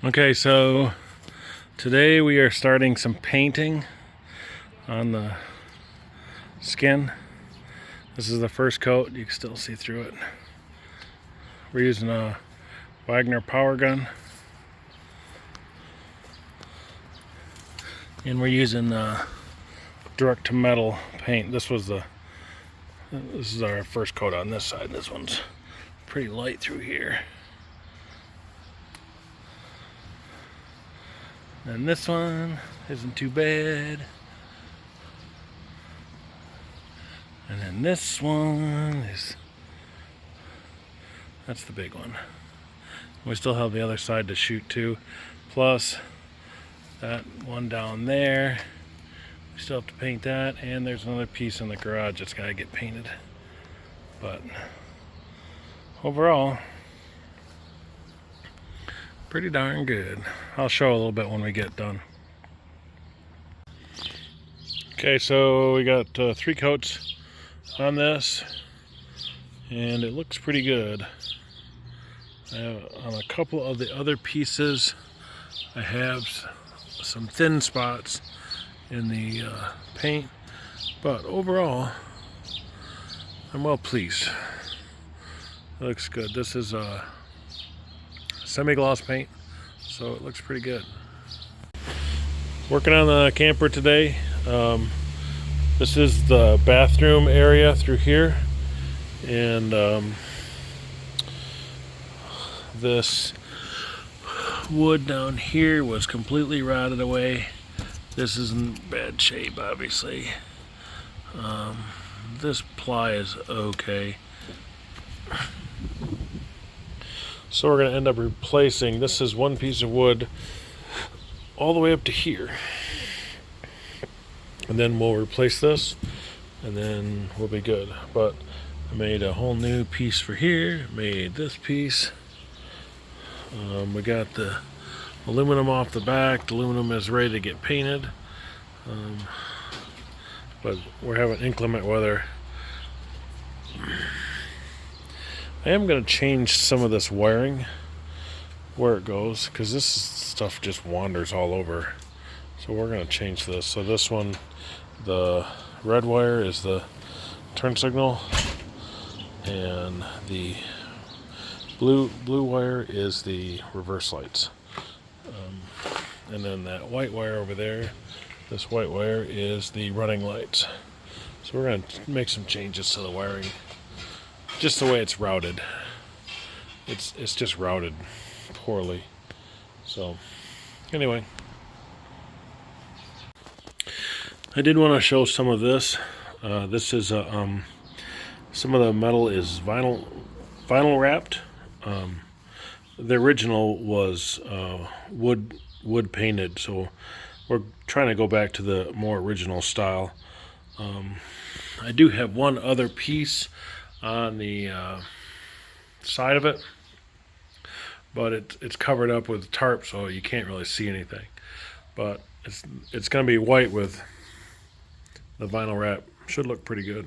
Okay, so today we are starting some painting on the skin. This is the first coat. You can still see through it. We're using a Wagner power gun, and we're using direct to metal paint. This is our first coat on this side. This one's pretty light through here. And this one isn't too bad. And then this one that's the big one. We still have the other side to shoot too. Plus that one down there. We still have to paint that, and there's another piece in the garage that's gotta get painted. But overall, pretty darn good. I'll show a little bit when we get done. Okay, so we got 3 coats on this, and it looks pretty good. On a couple of the other pieces, I have some thin spots in the paint, but overall, I'm well pleased. It looks good. This is a semi-gloss paint, so it looks pretty good. Working on the camper today. This is the bathroom area through here, and this wood down here was completely rotted away. This is in bad shape, obviously. This ply is okay. So we're going to end up replacing, this is one piece of wood all the way up to here. And then we'll replace this, and then we'll be good. But I made a whole new piece for here, made this piece. We got the aluminum off the back. The aluminum is ready to get painted. But we're having inclement weather. I am going to change some of this wiring where it goes, because this stuff just wanders all over. So we're going to change this. So this one, the red wire is the turn signal, and the blue wire is the reverse lights. And then that white wire over there, this white wire is the running lights. So we're going to make some changes to the wiring. Just the way it's routed. It's just routed poorly. So anyway, I did want to show some of this. This is some of the metal is vinyl wrapped. The original was wood painted, so we're trying to go back to the more original style. I do have one other piece on the side of it, but it's covered up with tarp, so you can't really see anything. But it's going to be white with the vinyl wrap. Should look pretty good.